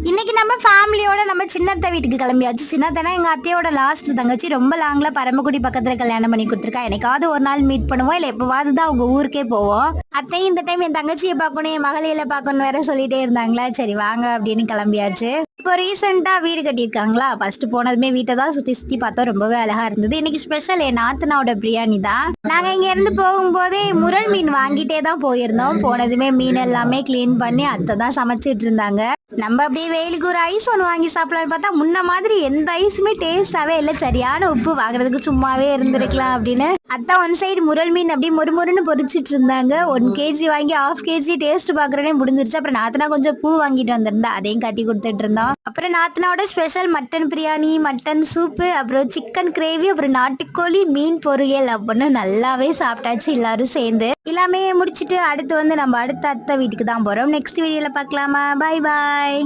இன்னைக்கு நம்ம ஃபேமிலியோட நம்ம சின்னத்தை வீட்டுக்கு கிளம்பியாச்சு. சின்னத்தனா எங்க அத்தையோட லாஸ்ட் தங்கச்சி, ரொம்ப லாங்ல பரமக்குடி பக்கத்துல கல்யாணம் பண்ணி கொடுத்துருக்கா. எனக்காவது ஒரு நாள் மீட் பண்ணுவோம், இல்ல எப்பவாவது தான் அவங்க ஊருக்கே போவோம். அத்தையும் இந்த டைம் என் தங்கச்சியை பார்க்கணும், என் மகளில பார்க்கணும் வேற சொல்லிட்டே இருந்தாங்களா. சரி வாங்க அப்படின்னு கிளம்பியாச்சு. இப்போ ரீசெண்டா வீடு கட்டியிருக்காங்களா. ஃபர்ஸ்ட் போனதுமே வீட்டை தான் சுத்தி சுத்தி பார்த்தோம். ரொம்பவே அழகா இருந்தது. இன்னைக்கு ஸ்பெஷல் என் நாத்தனாவோட பிரியாணி தான். நாங்க இங்க இருந்து போகும்போதே முரல் மீன் வாங்கிட்டே தான் போயிருந்தோம். போனதுமே மீன் எல்லாமே கிளீன் பண்ணி அத்தை தான் சமைச்சிட்டு இருந்தாங்க. நம்ம அப்படியே வெயிலுக்கு ஒரு ஐஸ் ஒன்று வாங்கி சாப்பிடலான்னு பார்த்தா முன்ன மாதிரி எந்த ஐஸுமே டேஸ்டாவே இல்லை. சரியான உப்பு, வாங்குறதுக்கு சும்மாவே இருந்திருக்கலாம் அப்படின்னு அத்தை ஒன் சைடு முரல் மீன் அப்படியே மொறுமொறுன்னு பொரிச்சிட்டு இருந்தாங்க. 1 kg வாங்கி 1/2 kg டேஸ்ட் பாக்குறதே முடிஞ்சிருச்சு. அப்புறம் நாத்தனா கொஞ்சம் பூ வாங்கிட்டு வந்திருந்தா, அதையும் கட்டி கொடுத்துட்டு இருந்தோம். அப்புறம் நாத்தனாவோட special mutton biryani, mutton soup, அப்புறம் சிக்கன் கிரேவி, அப்புறம் நாட்டுக்கோழி மீன் பொரியல் அப்படின்னு நல்லாவே சாப்பிட்டாச்சு எல்லாரும் சேர்ந்து. எல்லாமே முடிச்சுட்டு அடுத்து வந்து நம்ம அடுத்த அத்தை வீட்டுக்கு தான் போறோம். நெக்ஸ்ட் வீடியோல பார்க்கலாமா? பாய் பாய்.